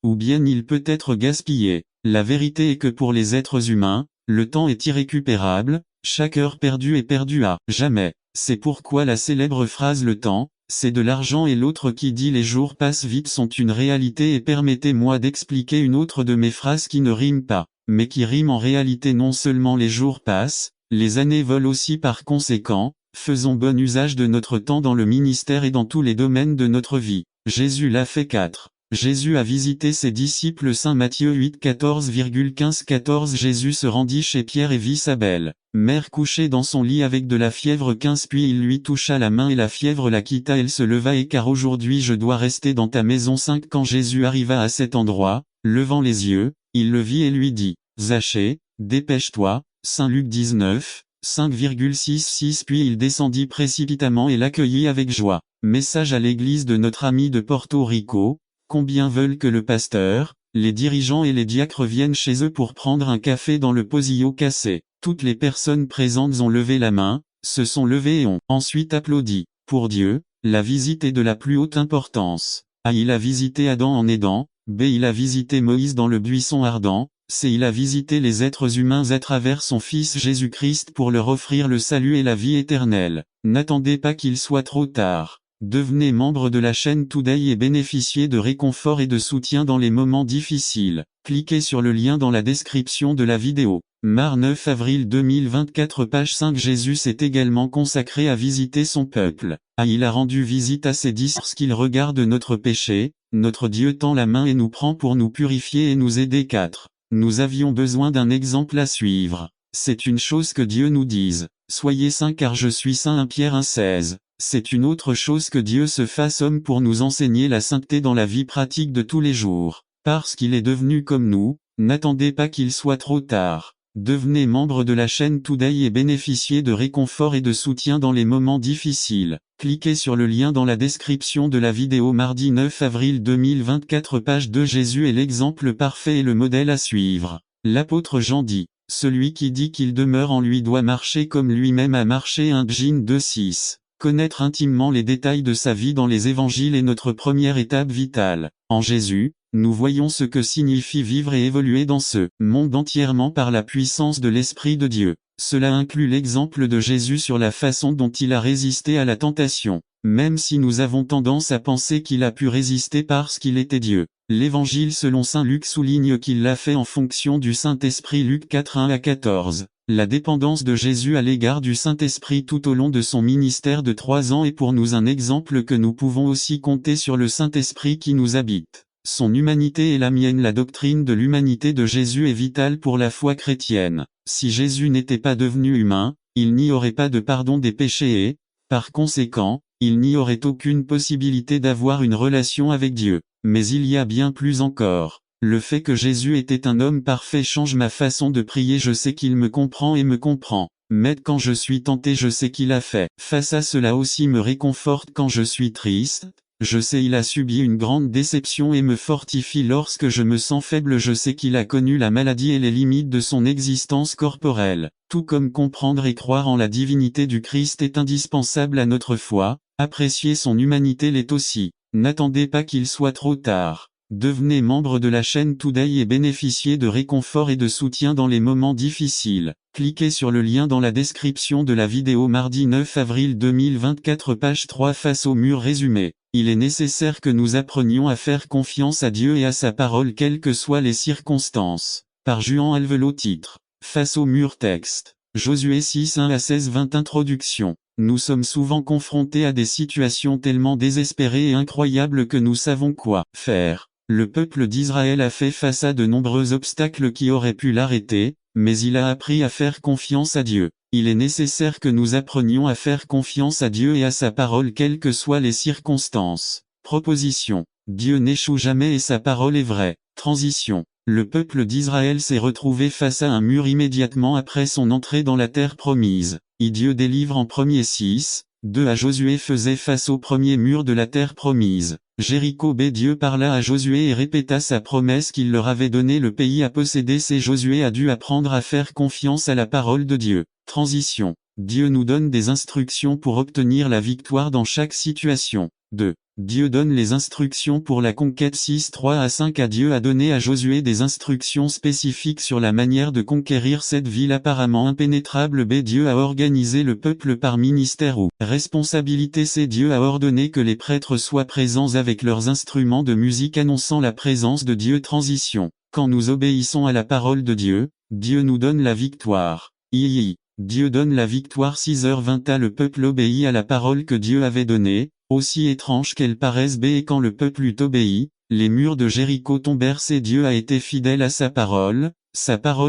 ou bien il peut être gaspillé. La vérité est que pour les êtres humains, le temps est irrécupérable, chaque heure perdue est perdue à jamais. C'est pourquoi la célèbre phrase "le temps, c'est de l'argent" et l'autre qui dit "les jours passent vite" sont une réalité. Et permettez-moi d'expliquer une autre de mes phrases qui ne rime pas, mais qui rime en réalité. Non seulement les jours passent, les années volent aussi. Par conséquent, faisons bon usage de notre temps dans le ministère et dans tous les domaines de notre vie. Jésus l'a fait. 4. Jésus a visité ses disciples. Saint Matthieu 8 14,15-14. Jésus se rendit chez Pierre et vit sa belle-mère couchée dans son lit avec de la fièvre. 15. Puis il lui toucha la main et la fièvre la quitta. Elle se leva et "car aujourd'hui je dois rester dans ta maison." 5. Quand Jésus arriva à cet endroit, levant les yeux, il le vit et lui dit: "Zachée, dépêche-toi." Saint Luc 19, 5,66. Puis il descendit précipitamment et l'accueillit avec joie. Message à l'église de notre ami de Porto Rico. Combien veulent que le pasteur, les dirigeants et les diacres viennent chez eux pour prendre un café dans le Posillo cassé. Toutes les personnes présentes ont levé la main, se sont levées et ont ensuite applaudi. Pour Dieu, la visite est de la plus haute importance. A. Il a visité Adam en Éden. B. Il a visité Moïse dans le buisson ardent. C. Il a visité les êtres humains à travers son Fils Jésus-Christ pour leur offrir le salut et la vie éternelle. N'attendez pas qu'il soit trop tard. Devenez membre de la chaîne Today et bénéficiez de réconfort et de soutien dans les moments difficiles. Cliquez sur le lien dans la description de la vidéo. Mar 9 avril 2024 page 5. Jésus s'est également consacré à visiter son peuple. A. Il a rendu visite à ses disciples lorsqu'il regarde notre péché. Notre Dieu tend la main et nous prend pour nous purifier et nous aider. 4. Nous avions besoin d'un exemple à suivre. C'est une chose que Dieu nous dise: "Soyez saints car je suis saint." 1 Pierre 1,16. C'est une autre chose que Dieu se fasse homme pour nous enseigner la sainteté dans la vie pratique de tous les jours. Parce qu'il est devenu comme nous, n'attendez pas qu'il soit trop tard. Devenez membre de la chaîne Today et bénéficiez de réconfort et de soutien dans les moments difficiles. Cliquez sur le lien dans la description de la vidéo. Mardi 9 avril 2024 page 2. Jésus est l'exemple parfait et le modèle à suivre. L'apôtre Jean dit: "Celui qui dit qu'il demeure en lui doit marcher comme lui-même a marché." 1 Jean 2,6. Connaître intimement les détails de sa vie dans les évangiles est notre première étape vitale. En Jésus, nous voyons ce que signifie vivre et évoluer dans ce monde entièrement par la puissance de l'Esprit de Dieu. Cela inclut l'exemple de Jésus sur la façon dont il a résisté à la tentation. Même si nous avons tendance à penser qu'il a pu résister parce qu'il était Dieu, l'Évangile selon saint Luc souligne qu'il l'a fait en fonction du Saint-Esprit. Luc 4 1-14. La dépendance de Jésus à l'égard du Saint-Esprit tout au long de son ministère de 3 ans est pour nous un exemple que nous pouvons aussi compter sur le Saint-Esprit qui nous habite. Son humanité est la mienne. La doctrine de l'humanité de Jésus est vitale pour la foi chrétienne. Si Jésus n'était pas devenu humain, il n'y aurait pas de pardon des péchés et, par conséquent, il n'y aurait aucune possibilité d'avoir une relation avec Dieu. Mais il y a bien plus encore. Le fait que Jésus était un homme parfait change ma façon de prier. Je sais qu'il me comprend et me comprend. Mais quand je suis tenté, je sais qu'il a fait face à cela aussi me réconforte quand je suis triste. Je sais il a subi une grande déception et me fortifie lorsque je me sens faible. Je sais qu'il a connu la maladie et les limites de son existence corporelle. Tout comme comprendre et croire en la divinité du Christ est indispensable à notre foi, apprécier son humanité l'est aussi. N'attendez pas qu'il soit trop tard. Devenez membre de la chaîne Today et bénéficiez de réconfort et de soutien dans les moments difficiles. Cliquez sur le lien dans la description de la vidéo. Mardi 9 avril 2024 page 3 face au mur. Résumé. Il est nécessaire que nous apprenions à faire confiance à Dieu et à sa parole quelles que soient les circonstances. Par Juan Alvelot. Titre: Face au mur. Texte: Josué 6 1-16-20. Introduction. Nous sommes souvent confrontés à des situations tellement désespérées et incroyables que nous savons quoi faire. Le peuple d'Israël a fait face à de nombreux obstacles qui auraient pu l'arrêter, mais il a appris à faire confiance à Dieu. Il est nécessaire que nous apprenions à faire confiance à Dieu et à sa parole quelles que soient les circonstances. Proposition: Dieu n'échoue jamais et sa parole est vraie. Transition: le peuple d'Israël s'est retrouvé face à un mur immédiatement après son entrée dans la terre promise. Dieu délivre en 1er 6, 2 à Josué faisait face au premier mur de la terre promise. Jéricho. B. Dieu parla à Josué et répéta sa promesse qu'il leur avait donné le pays à posséder. C. Josué a dû apprendre à faire confiance à la parole de Dieu. Transition: Dieu nous donne des instructions pour obtenir la victoire dans chaque situation. 2. Dieu donne les instructions pour la conquête 6-3 à 5 à Dieu a donné à Josué des instructions spécifiques sur la manière de conquérir cette ville apparemment impénétrable. B. Dieu a organisé le peuple par ministère ou responsabilité. C. Dieu a ordonné que les prêtres soient présents avec leurs instruments de musique annonçant la présence de Dieu. Transition. Quand nous obéissons à la parole de Dieu, Dieu nous donne la victoire. Dieu donne la victoire. 6h20 à le peuple obéit à la parole que Dieu avait donnée, aussi étrange qu'elle paraisse. B. Et quand le peuple eut obéi, les murs de Jéricho tombèrent. C. Dieu a été fidèle à sa parole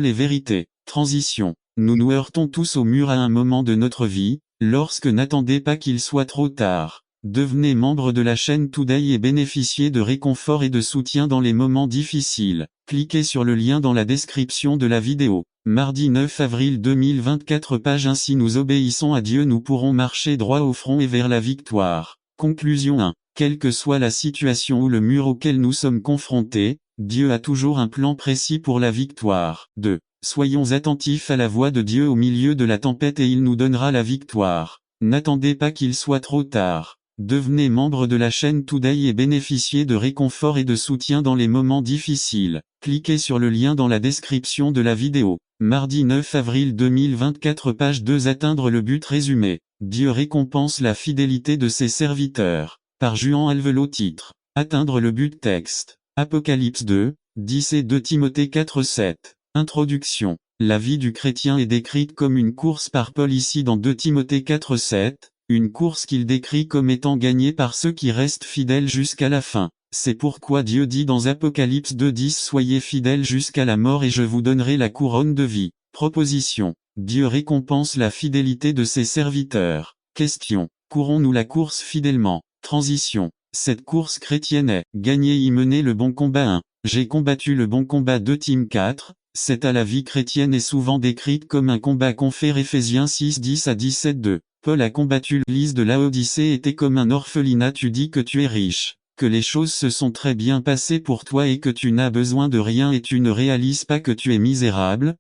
est vérité. Transition. Nous nous heurtons tous au mur à un moment de notre vie, lorsque n'attendez pas qu'il soit trop tard. Devenez membre de la chaîne Today et bénéficiez de réconfort et de soutien dans les moments difficiles. Cliquez sur le lien dans la description de la vidéo. Mardi 9 avril 2024 page. Ainsi nous obéissons à Dieu, nous pourrons marcher droit au front et vers la victoire. Conclusion 1. Quelle que soit la situation ou le mur auquel nous sommes confrontés, Dieu a toujours un plan précis pour la victoire. 2. Soyons attentifs à la voix de Dieu au milieu de la tempête et il nous donnera la victoire. N'attendez pas qu'il soit trop tard. Devenez membre de la chaîne Today et bénéficiez de réconfort et de soutien dans les moments difficiles. Cliquez sur le lien dans la description de la vidéo. Mardi 9 avril 2024 page 2. Atteindre le but résumé. Dieu récompense la fidélité de ses serviteurs. Par Juan Alvelot. Titre. Atteindre le but. Texte. Apocalypse 2, 10 et 2 Timothée 4, 7. Introduction. La vie du chrétien est décrite comme une course par Paul ici dans 2 Timothée 4, 7. Une course qu'il décrit comme étant gagnée par ceux qui restent fidèles jusqu'à la fin. C'est pourquoi Dieu dit dans Apocalypse 2:10 Soyez fidèles jusqu'à la mort et je vous donnerai la couronne de vie. Proposition. Dieu récompense la fidélité de ses serviteurs. Question. Courons-nous la course fidèlement? Transition. Cette course chrétienne est gagner y mener le bon combat 1. J'ai combattu le bon combat 2 Tim 4. C'est à la vie chrétienne est souvent décrite comme un combat confère Éphésiens 6 10 à 17 2. Paul a combattu l'église de Laodicée était comme un orphelinat. Tu dis que tu es riche, que les choses se sont très bien passées pour toi et que tu n'as besoin de rien et tu ne réalises pas que tu es misérable,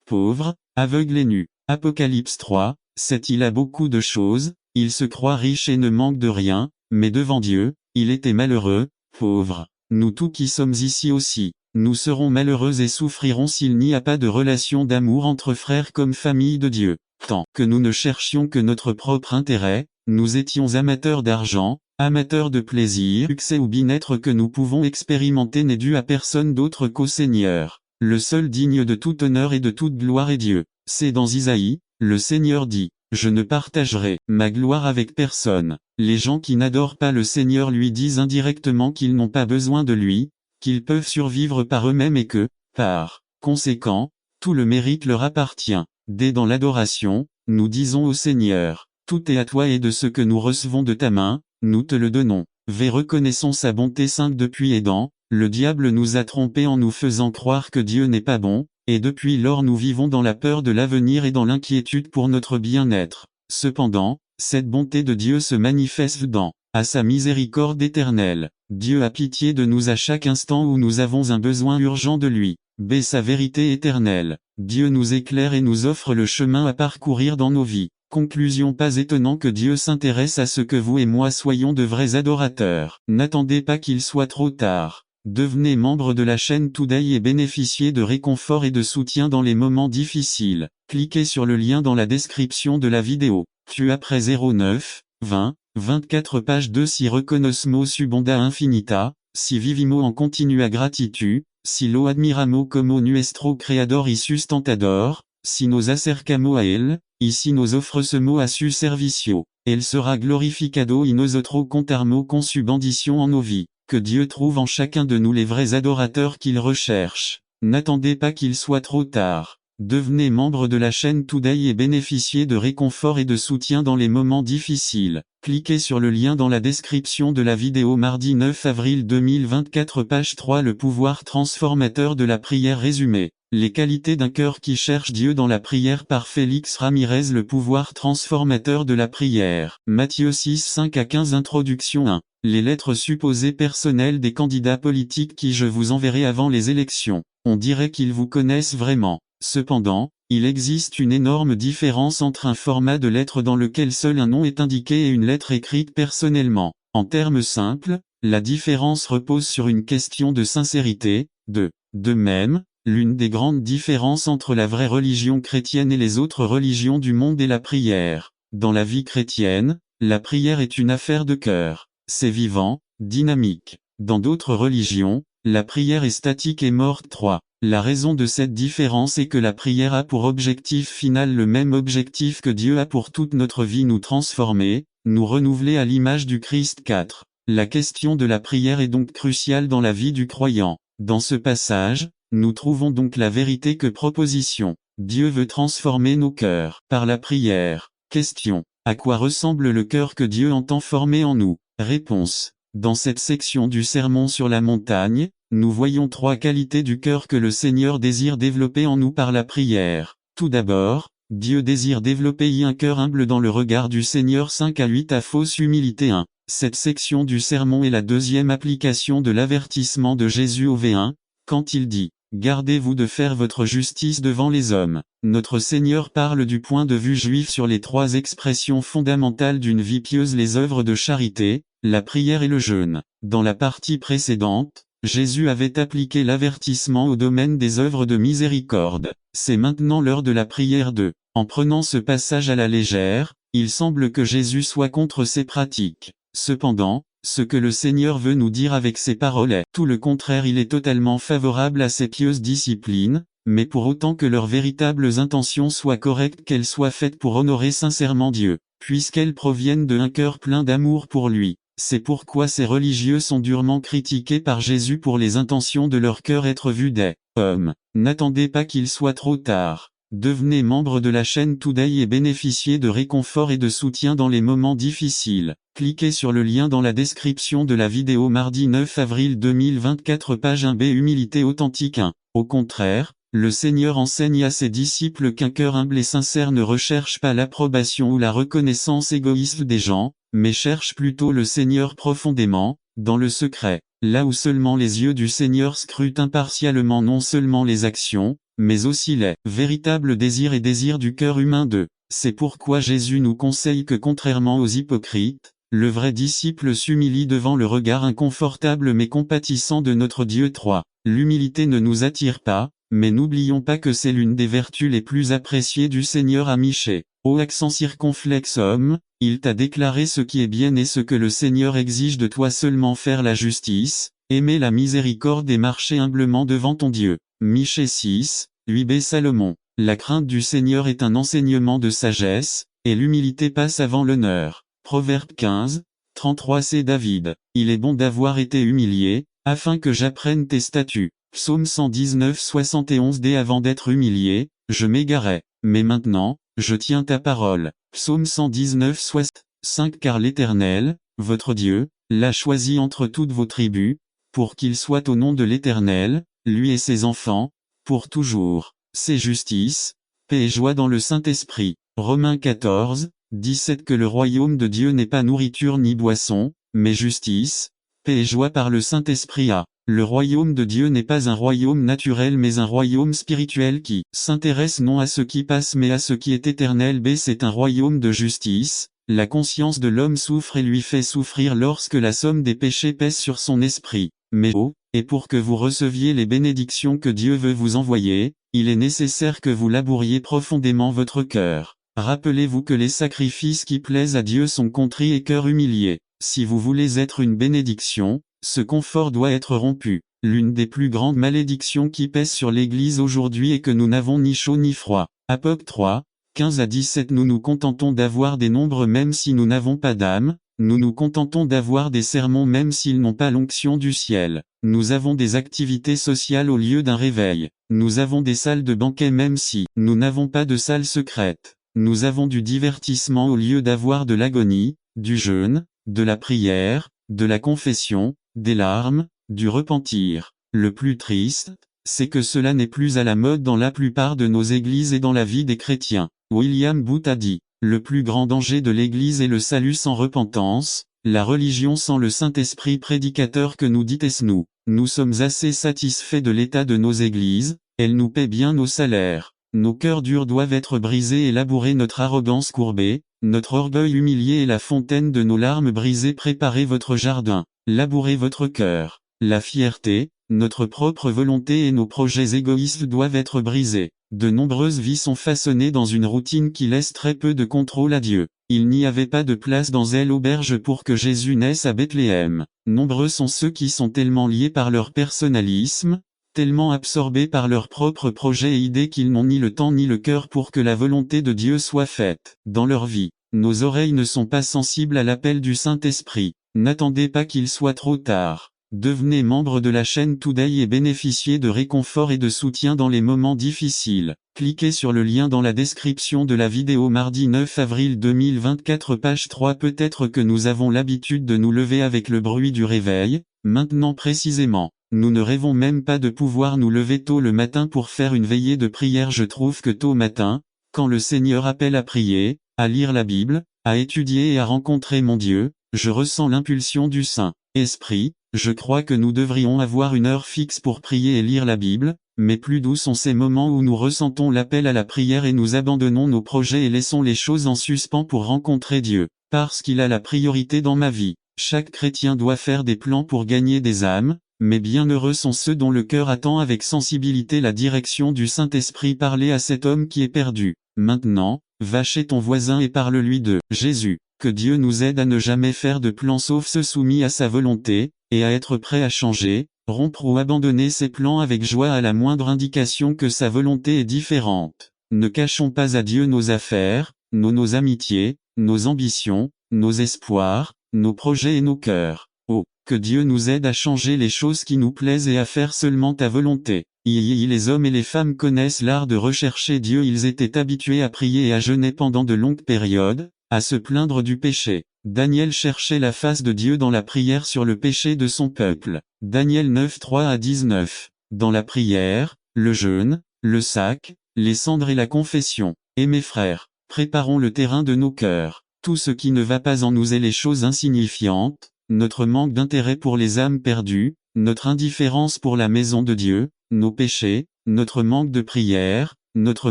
pauvre, aveugle et nu. Apocalypse 3, 7 Il a beaucoup de choses, il se croit riche et ne manque de rien, mais devant Dieu, il était malheureux, pauvre. Nous tous qui sommes ici aussi, nous serons malheureux et souffrirons s'il n'y a pas de relation d'amour entre frères comme famille de Dieu. Tant que nous ne cherchions que notre propre intérêt, nous étions amateurs d'argent, amateurs de plaisir, succès ou bien-être que nous pouvons expérimenter n'est dû à personne d'autre qu'au Seigneur. Le seul digne de tout honneur et de toute gloire est Dieu. C'est dans Isaïe, le Seigneur dit, « Je ne partagerai ma gloire avec personne ». Les gens qui n'adorent pas le Seigneur lui disent indirectement qu'ils n'ont pas besoin de lui, qu'ils peuvent survivre par eux-mêmes et que, par conséquent, tout le mérite leur appartient. Dès dans l'adoration, nous disons au Seigneur, « Tout est à toi et de ce que nous recevons de ta main, nous te le donnons. » Reconnaissons sa bonté. 5 Depuis Adam, le diable nous a trompés en nous faisant croire que Dieu n'est pas bon, et depuis lors nous vivons dans la peur de l'avenir et dans l'inquiétude pour notre bien-être. Cependant, cette bonté de Dieu se manifeste dans à sa miséricorde éternelle. Dieu a pitié de nous à chaque instant où nous avons un besoin urgent de lui. B. Sa vérité éternelle. Dieu nous éclaire et nous offre le chemin à parcourir dans nos vies. Conclusion. Pas étonnant que Dieu s'intéresse à ce que vous et moi soyons de vrais adorateurs. N'attendez pas qu'il soit trop tard. Devenez membre de la chaîne Today et bénéficiez de réconfort et de soutien dans les moments difficiles. Cliquez sur le lien dans la description de la vidéo. Tu après 09, 20, 24 page 2 Si reconnoscemo subonda infinita, si vivimo en continua gratitu, si lo admiramo como nuestro creador y sustentador, si nos acercamo a él, y si nos ofrecemos a su servicio, él sera glorificado y nosotros contarmo con su bendición en nos vies. Que Dieu trouve en chacun de nous les vrais adorateurs qu'il recherche. N'attendez pas qu'il soit trop tard. Devenez membre de la chaîne Today et bénéficiez de réconfort et de soutien dans les moments difficiles. Cliquez sur le lien dans la description de la vidéo. Mardi 9 avril 2024 page 3 Le pouvoir transformateur de la prière résumé. Les qualités d'un cœur qui cherche Dieu dans la prière par Félix Ramirez. Le pouvoir transformateur de la prière. Matthieu 6 5 à 15 Introduction 1. Les lettres supposées personnelles des candidats politiques qui je vous enverrai avant les élections. On dirait qu'ils vous connaissent vraiment. Cependant, il existe une énorme différence entre un format de lettre dans lequel seul un nom est indiqué et une lettre écrite personnellement. En termes simples, la différence repose sur une question de sincérité. De même, l'une des grandes différences entre la vraie religion chrétienne et les autres religions du monde est la prière. Dans la vie chrétienne, la prière est une affaire de cœur. C'est vivant, dynamique. Dans d'autres religions, la prière est statique et morte. 3. La raison de cette différence est que la prière a pour objectif final le même objectif que Dieu a pour toute notre vie: nous transformer, nous renouveler à l'image du Christ. 4. La question de la prière est donc cruciale dans la vie du croyant. Dans ce passage, nous trouvons donc la vérité que proposition. Dieu veut transformer nos cœurs par la prière. Question. À quoi ressemble le cœur que Dieu entend former en nous? Réponse. Dans cette section du Sermon sur la montagne, nous voyons 3 qualités du cœur que le Seigneur désire développer en nous par la prière. Tout d'abord, Dieu désire développer un cœur humble dans le regard du Seigneur. 5 à 8 à fausse humilité. 1. Cette section du sermon est la deuxième application de l'avertissement de Jésus au V1, quand il dit « Gardez-vous de faire votre justice devant les hommes ». Notre Seigneur parle du point de vue juif sur les 3 expressions fondamentales d'une vie pieuse: les œuvres de charité, la prière et le jeûne. Dans la partie précédente, Jésus avait appliqué l'avertissement au domaine des œuvres de miséricorde. C'est maintenant l'heure de la prière. En prenant ce passage à la légère, il semble que Jésus soit contre ces pratiques. Cependant, ce que le Seigneur veut nous dire avec ces paroles est tout le contraire. Il est totalement favorable à ces pieuses disciplines, mais pour autant que leurs véritables intentions soient correctes, qu'elles soient faites pour honorer sincèrement Dieu, puisqu'elles proviennent d'un cœur plein d'amour pour lui. C'est pourquoi ces religieux sont durement critiqués par Jésus pour les intentions de leur cœur être vues des hommes. N'attendez pas qu'il soit trop tard. Devenez membre de la chaîne Today et bénéficiez de réconfort et de soutien dans les moments difficiles. Cliquez sur le lien dans la description de la vidéo. Mardi 9 avril 2024, page 1b. Humilité authentique. 1. Au contraire, le Seigneur enseigne à ses disciples qu'un cœur humble et sincère ne recherche pas l'approbation ou la reconnaissance égoïste des gens, mais cherche plutôt le Seigneur profondément, dans le secret, là où seulement les yeux du Seigneur scrutent impartialement non seulement les actions, mais aussi les véritables désirs et désirs du cœur humain. 2. C'est pourquoi Jésus nous conseille que, contrairement aux hypocrites, le vrai disciple s'humilie devant le regard inconfortable mais compatissant de notre Dieu. 3. L'humilité ne nous attire pas, mais n'oublions pas que c'est l'une des vertus les plus appréciées du Seigneur. À Michée. Ô accent circonflexe homme, il t'a déclaré ce qui est bien et ce que le Seigneur exige de toi: seulement faire la justice, aimer la miséricorde et marcher humblement devant ton Dieu. Michée 6, 8b. Salomon. La crainte du Seigneur est un enseignement de sagesse, et l'humilité passe avant l'honneur. Proverbe 15, 33c. David. Il est bon d'avoir été humilié, afin que j'apprenne tes statuts. Psaume 119, 71d. Avant d'être humilié, je m'égarais, mais maintenant, je tiens ta parole. Psaume 119, 65. Car l'Éternel, votre Dieu, l'a choisi entre toutes vos tribus, pour qu'il soit au nom de l'Éternel, lui et ses enfants, pour toujours. C'est justice, paix et joie dans le Saint-Esprit. Romains 14, 17. Que le royaume de Dieu n'est pas nourriture ni boisson, mais justice, paix et joie par le Saint-Esprit. Le royaume de Dieu n'est pas un royaume naturel mais un royaume spirituel qui s'intéresse non à ce qui passe mais à ce qui est éternel. B. C'est un royaume de justice. La conscience de l'homme souffre et lui fait souffrir lorsque la somme des péchés pèse sur son esprit. Mais et pour que vous receviez les bénédictions que Dieu veut vous envoyer, il est nécessaire que vous labouriez profondément votre cœur. Rappelez-vous que les sacrifices qui plaisent à Dieu sont contrits et cœur humilié. Si vous voulez être une bénédiction, ce confort doit être rompu. L'une des plus grandes malédictions qui pèsent sur l'Église aujourd'hui est que nous n'avons ni chaud ni froid. Apoc 3, 15 à 17. Nous nous contentons d'avoir des nombres même si nous n'avons pas d'âme, nous nous contentons d'avoir des sermons même s'ils n'ont pas l'onction du ciel. Nous avons des activités sociales au lieu d'un réveil. Nous avons des salles de banquet même si nous n'avons pas de salle secrète. Nous avons du divertissement au lieu d'avoir de l'agonie, du jeûne, de la prière, de la confession, des larmes, du repentir. Le plus triste, c'est que cela n'est plus à la mode dans la plupart de nos églises et dans la vie des chrétiens. William Booth a dit, le plus grand danger de l'Église est le salut sans repentance, la religion sans le Saint-Esprit prédicateur que nous détestons. Nous sommes assez satisfaits de l'état de nos églises, elles nous paient bien nos salaires. Nos cœurs durs doivent être brisés et labourés, notre arrogance courbée, notre orgueil humilié et la fontaine de nos larmes brisées. Préparez votre jardin, labourez votre cœur. La fierté, notre propre volonté et nos projets égoïstes doivent être brisés. De nombreuses vies sont façonnées dans une routine qui laisse très peu de contrôle à Dieu. Il n'y avait pas de place dans l'auberge pour que Jésus naisse à Bethléem. Nombreux sont ceux qui sont tellement liés par leur personnalisme, tellement absorbés par leurs propres projets et idées qu'ils n'ont ni le temps ni le cœur pour que la volonté de Dieu soit faite dans leur vie. Nos oreilles ne sont pas sensibles à l'appel du Saint-Esprit. N'attendez pas qu'il soit trop tard. Devenez membre de la chaîne Today et bénéficiez de réconfort et de soutien dans les moments difficiles. Cliquez sur le lien dans la description de la vidéo. Mardi 9 avril 2024, page 3. Peut-être que nous avons l'habitude de nous lever avec le bruit du réveil. Maintenant précisément, nous ne rêvons même pas de pouvoir nous lever tôt le matin pour faire une veillée de prière. Je trouve que tôt matin, quand le Seigneur appelle à prier, à lire la Bible, à étudier et à rencontrer mon Dieu, je ressens l'impulsion du Saint-Esprit. Je crois que nous devrions avoir une heure fixe pour prier et lire la Bible, mais plus doux sont ces moments où nous ressentons l'appel à la prière et nous abandonnons nos projets et laissons les choses en suspens pour rencontrer Dieu, parce qu'il a la priorité dans ma vie. Chaque chrétien doit faire des plans pour gagner des âmes, mais bienheureux sont ceux dont le cœur attend avec sensibilité la direction du Saint-Esprit. Parlez à cet homme qui est perdu. Maintenant, va chez ton voisin et parle-lui de Jésus. Que Dieu nous aide à ne jamais faire de plans sauf ceux soumis à sa volonté, et à être prêt à changer, rompre ou abandonner ses plans avec joie à la moindre indication que sa volonté est différente. Ne cachons pas à Dieu nos affaires, nos amitiés, nos ambitions, nos espoirs, nos projets et nos cœurs. Oh, que Dieu nous aide à changer les choses qui nous plaisent et à faire seulement ta volonté. Les hommes et les femmes connaissent l'art de rechercher Dieu. Ils étaient habitués à prier et à jeûner pendant de longues périodes, à se plaindre du péché. Daniel cherchait la face de Dieu dans la prière sur le péché de son peuple. Daniel 9, 3 à 19. Dans la prière, le jeûne, le sac, les cendres et la confession. Et mes frères, préparons le terrain de nos cœurs. Tout ce qui ne va pas en nous est les choses insignifiantes, notre manque d'intérêt pour les âmes perdues, notre indifférence pour la maison de Dieu, nos péchés, notre manque de prière, notre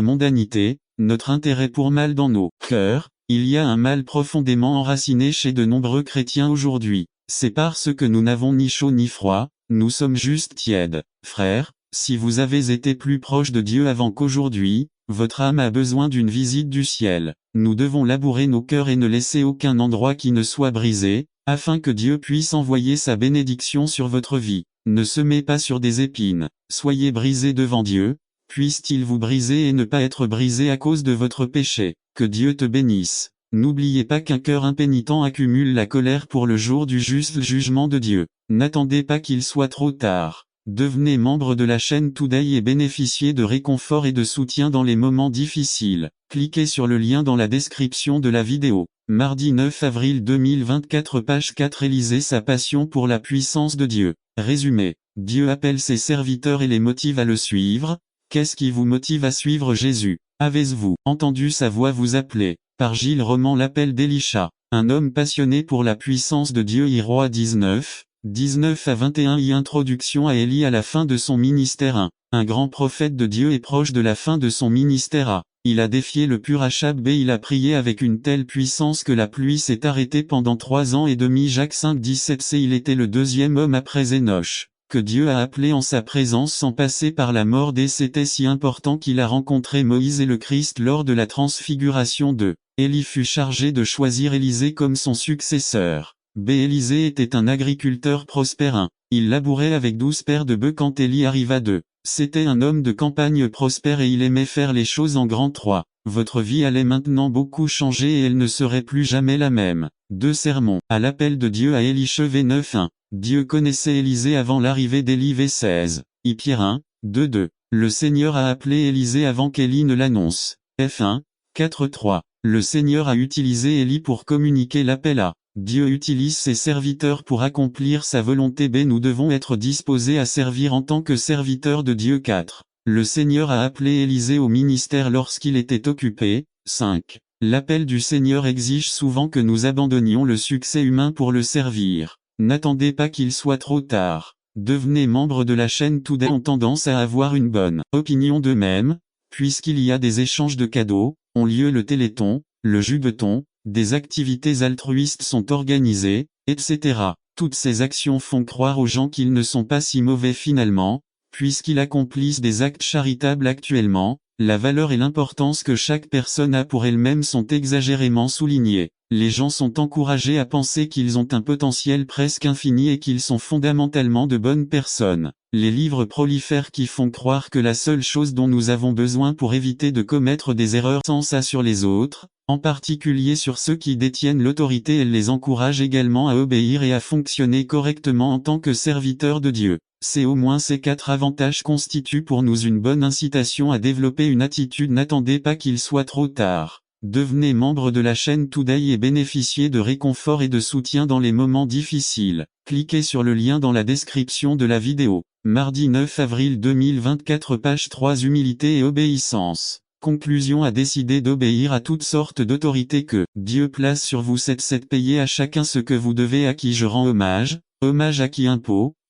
mondanité, notre intérêt pour mal dans nos cœurs. Il y a un mal profondément enraciné chez de nombreux chrétiens aujourd'hui. C'est parce que nous n'avons ni chaud ni froid, nous sommes juste tièdes. Frères, si vous avez été plus proche de Dieu avant qu'aujourd'hui, votre âme a besoin d'une visite du ciel. Nous devons labourer nos cœurs et ne laisser aucun endroit qui ne soit brisé, afin que Dieu puisse envoyer sa bénédiction sur votre vie. Ne semez pas sur des épines. Soyez brisés devant Dieu, puisse-t-il vous briser et ne pas être brisé à cause de votre péché. Que Dieu te bénisse. N'oubliez pas qu'un cœur impénitent accumule la colère pour le jour du juste jugement de Dieu. N'attendez pas qu'il soit trop tard. Devenez membre de la chaîne Today et bénéficiez de réconfort et de soutien dans les moments difficiles. Cliquez sur le lien dans la description de la vidéo. Mardi 9 avril 2024, page 4. Élisée, sa passion pour la puissance de Dieu. Résumé. Dieu appelle ses serviteurs et les motive à le suivre. Qu'est-ce qui vous motive à suivre Jésus? Avez-vous entendu sa voix vous appeler? Par Gilles Roman. L'appel d'Élisha. Un homme passionné pour la puissance de Dieu. Roi 19, 19 à 21. Introduction à Élie à la fin de son ministère. Un grand prophète de Dieu est proche de la fin de son ministère. Il a défié le pur Achab. Il a prié avec une telle puissance que la pluie s'est arrêtée pendant 3 ans et demi. Jacques 5, 17. Il était le deuxième homme après Énoch, que Dieu a appelé en sa présence sans passer par la mort. C'était si important qu'il a rencontré Moïse et le Christ lors de la transfiguration de Élie fut chargé de choisir Élisée comme son successeur. Élisée était un agriculteur prospère. Il labourait avec 12 paires de bœufs quand Élie arriva. C'était un homme de campagne prospère et il aimait faire les choses en grand. 3. Votre vie allait maintenant beaucoup changer et elle ne serait plus jamais la même. 2 sermons. À l'appel de Dieu à Élie. Chevet 9, 1. Dieu connaissait Élisée avant l'arrivée d'Élie. V 16. Pierre 1, 2, 2. Le Seigneur a appelé Élisée avant qu'Élie ne l'annonce. F 1, 4, 3. Le Seigneur a utilisé Élie pour communiquer l'appel à Dieu utilise ses serviteurs pour accomplir sa volonté. Nous devons être disposés à servir en tant que serviteurs de Dieu. 4. Le Seigneur a appelé Élisée au ministère lorsqu'il était occupé. 5. L'appel du Seigneur exige souvent que nous abandonnions le succès humain pour le servir. N'attendez pas qu'il soit trop tard. Devenez membre de la chaîne Today. Ont tendance à avoir une bonne opinion d'eux-mêmes, Puisqu'il y a des échanges de cadeaux, ont lieu le téléthon, le jugueton, des activités altruistes sont organisées, etc. Toutes ces actions font croire aux gens qu'ils ne sont pas si mauvais finalement, puisqu'ils accomplissent des actes charitables actuellement. La valeur et l'importance que chaque personne a pour elle-même sont exagérément soulignées. Les gens sont encouragés à penser qu'ils ont un potentiel presque infini et qu'ils sont fondamentalement de bonnes personnes. Les livres prolifèrent qui font croire que la seule chose dont nous avons besoin pour éviter de commettre des erreurs sans ça sur les autres, en particulier sur ceux qui détiennent l'autorité, elle les encourage également à obéir et à fonctionner correctement en tant que serviteurs de Dieu. Au moins ces 4 avantages constituent pour nous une bonne incitation à développer une attitude. N'attendez pas qu'il soit trop tard. Devenez membre de la chaîne Today et bénéficiez de réconfort et de soutien dans les moments difficiles. Cliquez sur le lien dans la description de la vidéo. Mardi 9 avril 2024, page 3, humilité et obéissance. Conclusion: a décidé d'obéir à toutes sortes d'autorités que Dieu place sur vous. 7 Payez à chacun ce que vous devez. À qui je rends hommage? Hommage à qui?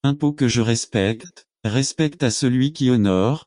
Impôt que je respecte à celui qui honore.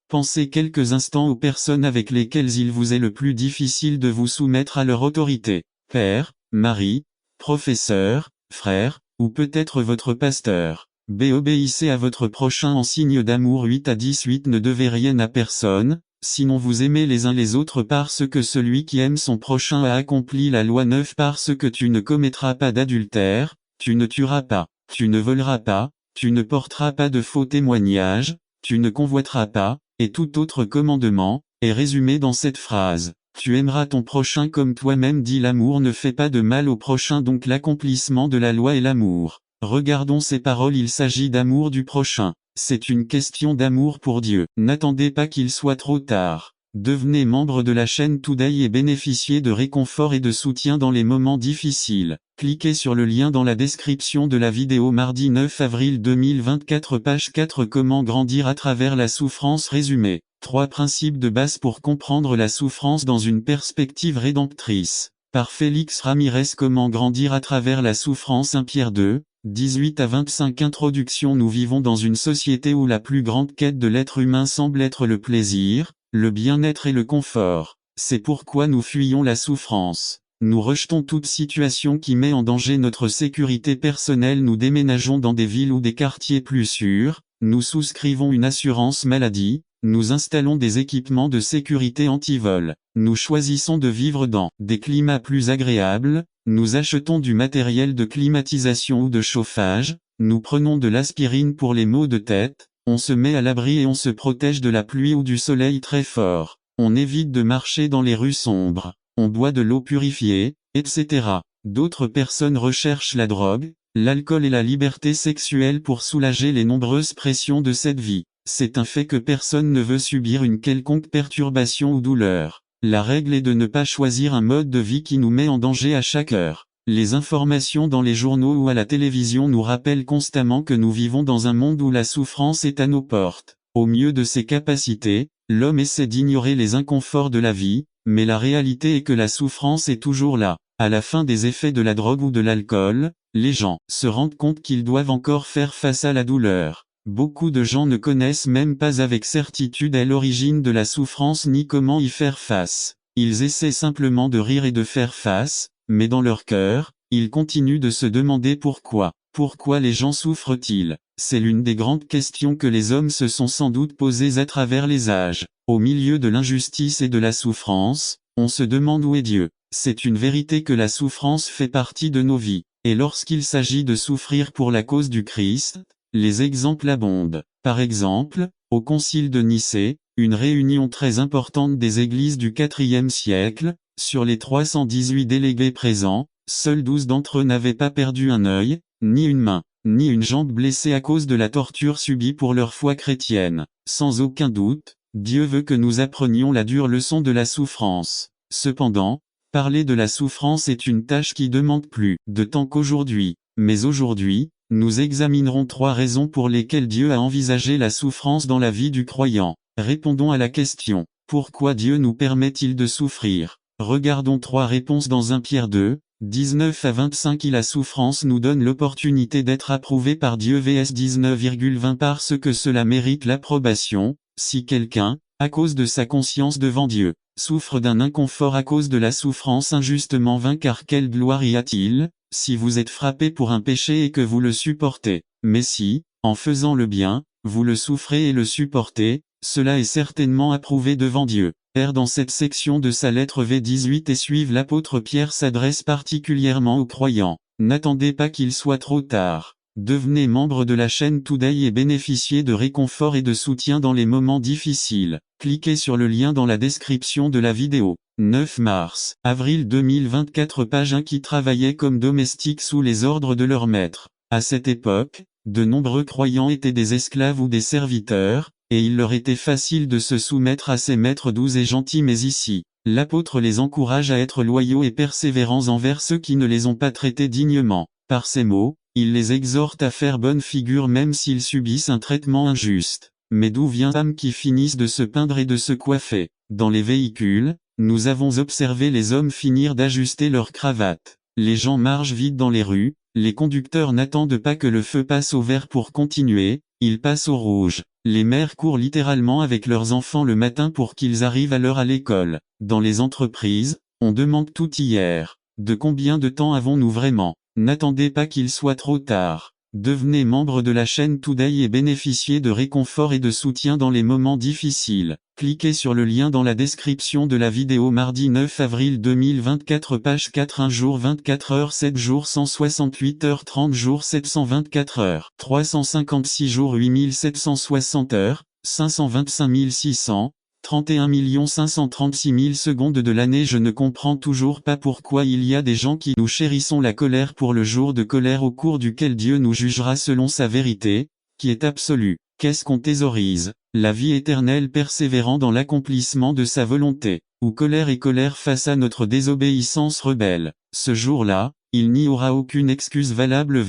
Pensez quelques instants aux personnes avec lesquelles il vous est le plus difficile de vous soumettre à leur autorité. Père, mari, professeur, frère, ou peut-être votre pasteur. Obéissez à votre prochain en signe d'amour. 8 à 18 Ne devez rien à personne, sinon vous aimez les uns les autres parce que celui qui aime son prochain a accompli la loi. 9 Parce que tu ne commettras pas d'adultère, tu ne tueras pas, tu ne voleras pas, tu ne porteras pas de faux témoignages, tu ne convoiteras pas, et tout autre commandement, est résumé dans cette phrase. Tu aimeras ton prochain comme toi-même. Dit l'amour ne fait pas de mal au prochain, donc l'accomplissement de la loi est l'amour. Regardons ces paroles, il s'agit d'amour du prochain. C'est une question d'amour pour Dieu. N'attendez pas qu'il soit trop tard. Devenez membre de la chaîne Today et bénéficiez de réconfort et de soutien dans les moments difficiles. Cliquez sur le lien dans la description de la vidéo. Mardi 9 avril 2024, page 4. Comment grandir à travers la souffrance? Résumé. 3 principes de base pour comprendre la souffrance dans une perspective rédemptrice. Par Félix Ramirez. Comment grandir à travers la souffrance? 1 Pierre 2, 18 à 25. Introduction. Nous vivons dans une société où la plus grande quête de l'être humain semble être le plaisir, le bien-être et le confort. C'est pourquoi nous fuyons la souffrance. Nous rejetons toute situation qui met en danger notre sécurité personnelle. Nous déménageons dans des villes ou des quartiers plus sûrs, nous souscrivons une assurance maladie, nous installons des équipements de sécurité anti-vol, nous choisissons de vivre dans des climats plus agréables, nous achetons du matériel de climatisation ou de chauffage, nous prenons de l'aspirine pour les maux de tête, on se met à l'abri et on se protège de la pluie ou du soleil très fort, on évite de marcher dans les rues sombres, on boit de l'eau purifiée, etc. D'autres personnes recherchent la drogue, l'alcool et la liberté sexuelle pour soulager les nombreuses pressions de cette vie. C'est un fait que personne ne veut subir une quelconque perturbation ou douleur. La règle est de ne pas choisir un mode de vie qui nous met en danger à chaque heure. Les informations dans les journaux ou à la télévision nous rappellent constamment que nous vivons dans un monde où la souffrance est à nos portes. Au mieux de ses capacités, l'homme essaie d'ignorer les inconforts de la vie, mais la réalité est que la souffrance est toujours là. À la fin des effets de la drogue ou de l'alcool, les gens se rendent compte qu'ils doivent encore faire face à la douleur. Beaucoup de gens ne connaissent même pas avec certitude l'origine de la souffrance ni comment y faire face. Ils essaient simplement de rire et de faire face, mais dans leur cœur, ils continuent de se demander pourquoi. Pourquoi les gens souffrent-ils? C'est l'une des grandes questions que les hommes se sont sans doute posées à travers les âges. Au milieu de l'injustice et de la souffrance, on se demande où est Dieu. C'est une vérité que la souffrance fait partie de nos vies. Et lorsqu'il s'agit de souffrir pour la cause du Christ, les exemples abondent. Par exemple, au Concile de Nicée, une réunion très importante des églises du IVe siècle, sur les 318 délégués présents, seuls 12 d'entre eux n'avaient pas perdu un œil, ni une main, ni une jambe blessée à cause de la torture subie pour leur foi chrétienne. Sans aucun doute, Dieu veut que nous apprenions la dure leçon de la souffrance. Cependant, parler de la souffrance est une tâche qui demande plus de temps qu'aujourd'hui. Mais aujourd'hui, nous examinerons 3 raisons pour lesquelles Dieu a envisagé la souffrance dans la vie du croyant. Répondons à la question, pourquoi Dieu nous permet-il de souffrir? Regardons 3 réponses dans 1 Pierre 2, 19 à 25. La souffrance nous donne l'opportunité d'être approuvés par Dieu vs 19,20 parce que cela mérite l'approbation. Si quelqu'un à cause de sa conscience devant Dieu, souffre d'un inconfort à cause de la souffrance injustement vainc car quelle gloire y a-t-il, si vous êtes frappé pour un péché et que vous le supportez. Mais si, en faisant le bien, vous le souffrez et le supportez, cela est certainement approuvé devant Dieu. Dans cette section de sa lettre V18 et suivre l'apôtre Pierre s'adresse particulièrement aux croyants. N'attendez pas qu'il soit trop tard. Devenez membre de la chaîne Today et bénéficiez de réconfort et de soutien dans les moments difficiles. Cliquez sur le lien dans la description de la vidéo. 9 mars, avril 2024 Page 1 qui travaillaient comme domestiques sous les ordres de leur maître. À cette époque, de nombreux croyants étaient des esclaves ou des serviteurs, et il leur était facile de se soumettre à ces maîtres doux et gentils mais ici, l'apôtre les encourage à être loyaux et persévérants envers ceux qui ne les ont pas traités dignement. Par ces mots, il les exhorte à faire bonne figure même s'ils subissent un traitement injuste. Mais d'où vient âme qui finissent de se peindre et de se coiffer? Dans les véhicules, nous avons observé les hommes finir d'ajuster leurs cravates. Les gens marchent vite dans les rues, les conducteurs n'attendent pas que le feu passe au vert pour continuer, ils passent au rouge. Les mères courent littéralement avec leurs enfants le matin pour qu'ils arrivent à l'heure à l'école. Dans les entreprises, on demande tout hier. De combien de temps avons-nous vraiment? N'attendez pas qu'il soit trop tard. Devenez membre de la chaîne Today et bénéficiez de réconfort et de soutien dans les moments difficiles. Cliquez sur le lien dans la description de la vidéo. Mardi 9 avril 2024 Page 4 1 jour 24 heures 7 jours 168 heures 30 jours 724 heures 356 jours 8760 heures 525 600 31 536 000 secondes de l'année. Je ne comprends toujours pas pourquoi il y a des gens qui nous chérissons la colère pour le jour de colère au cours duquel Dieu nous jugera selon sa vérité, qui est absolue. Qu'est-ce qu'on thésaurise? La vie éternelle persévérant dans l'accomplissement de sa volonté, ou colère et colère face à notre désobéissance rebelle. Ce jour-là, il n'y aura aucune excuse valable.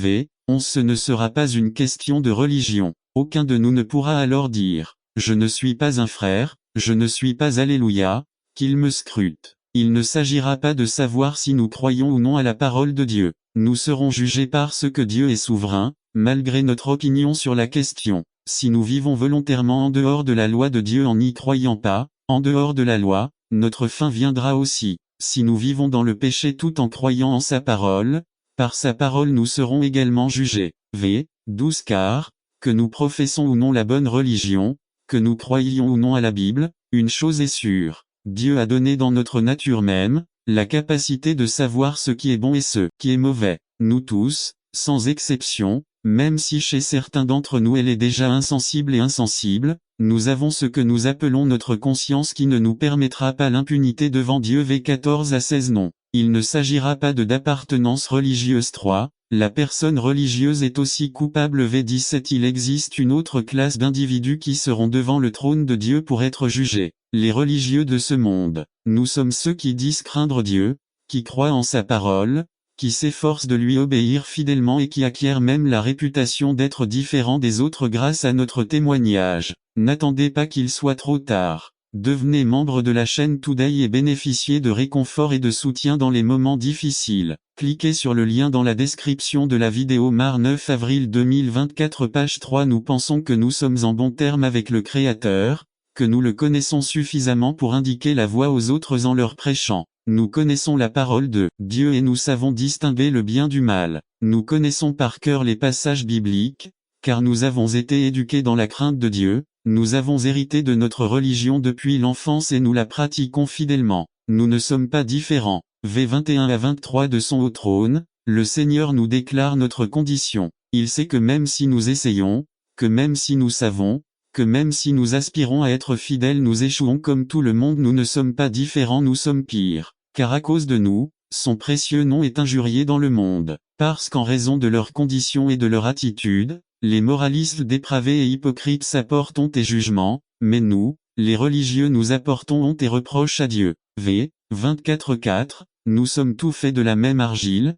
Ce ne sera pas une question de religion. Aucun de nous ne pourra alors dire « Je ne suis pas un frère ». Je ne suis pas Alléluia, qu'il me scrute. Il ne s'agira pas de savoir si nous croyons ou non à la parole de Dieu. Nous serons jugés parce que Dieu est souverain, malgré notre opinion sur la question. Si nous vivons volontairement en dehors de la loi de Dieu en n'y croyant pas, en dehors de la loi, notre fin viendra aussi. Si nous vivons dans le péché tout en croyant en sa parole, par sa parole nous serons également jugés. 12 Car, que nous professons ou non la bonne religion, que nous croyions ou non à la Bible, une chose est sûre, Dieu a donné dans notre nature même, la capacité de savoir ce qui est bon et ce qui est mauvais. Nous tous, sans exception, même si chez certains d'entre nous elle est déjà insensible et insensible, nous avons ce que nous appelons notre conscience qui ne nous permettra pas l'impunité devant Dieu. 14 à 16 Non. Il ne s'agira pas d'appartenance religieuse. 3. La personne religieuse est aussi coupable. 17 Il existe une autre classe d'individus qui seront devant le trône de Dieu pour être jugés. Les religieux de ce monde. Nous sommes ceux qui disent craindre Dieu, qui croient en sa parole, qui s'efforcent de lui obéir fidèlement et qui acquièrent même la réputation d'être différents des autres grâce à notre témoignage. N'attendez pas qu'il soit trop tard. Devenez membre de la chaîne Today et bénéficiez de réconfort et de soutien dans les moments difficiles. Cliquez sur le lien dans la description de la vidéo. Mar 9 avril 2024 Page 3 Nous pensons que nous sommes en bon terme avec le Créateur, que nous le connaissons suffisamment pour indiquer la voie aux autres en leur prêchant. Nous connaissons la parole de Dieu et nous savons distinguer le bien du mal. Nous connaissons par cœur les passages bibliques, car nous avons été éduqués dans la crainte de Dieu. Nous avons hérité de notre religion depuis l'enfance et nous la pratiquons fidèlement. Nous ne sommes pas différents. 21 à 23 De son haut trône, le Seigneur nous déclare notre condition. Il sait que même si nous essayons, que même si nous savons, que même si nous aspirons à être fidèles nous échouons comme tout le monde. Nous ne sommes pas différents, nous sommes pires. Car à cause de nous, son précieux nom est injurié dans le monde. Parce qu'en raison de leur condition et de leur attitude, les moralistes dépravés et hypocrites s'apportent honte et jugement, mais nous, les religieux nous apportons honte et reproche à Dieu. 24-4, nous sommes tous faits de la même argile.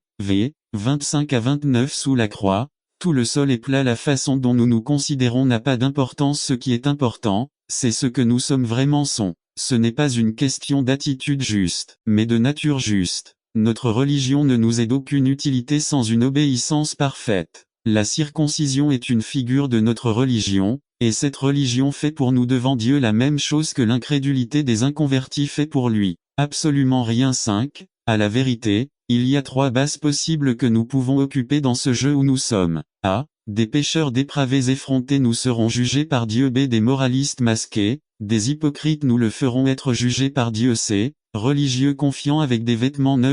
25 à 29 Sous la croix, tout le sol est plat. La façon dont nous nous considérons n'a pas d'importance. Ce qui est important, c'est ce que nous sommes vraiment sont. Ce n'est pas une question d'attitude juste, mais de nature juste. Notre religion ne nous est d'aucune utilité sans une obéissance parfaite. La circoncision est une figure de notre religion, Et cette religion fait pour nous devant Dieu la même chose que l'incrédulité des inconvertis fait pour lui. Absolument rien. 5. À la vérité, il y a 3 bases possibles que nous pouvons occuper dans ce jeu où nous sommes. A. Des pécheurs dépravés effrontés, nous serons jugés par Dieu. B. Des moralistes masqués, des hypocrites, nous le ferons être jugés par Dieu. C. Religieux confiants avec des vêtements neufs.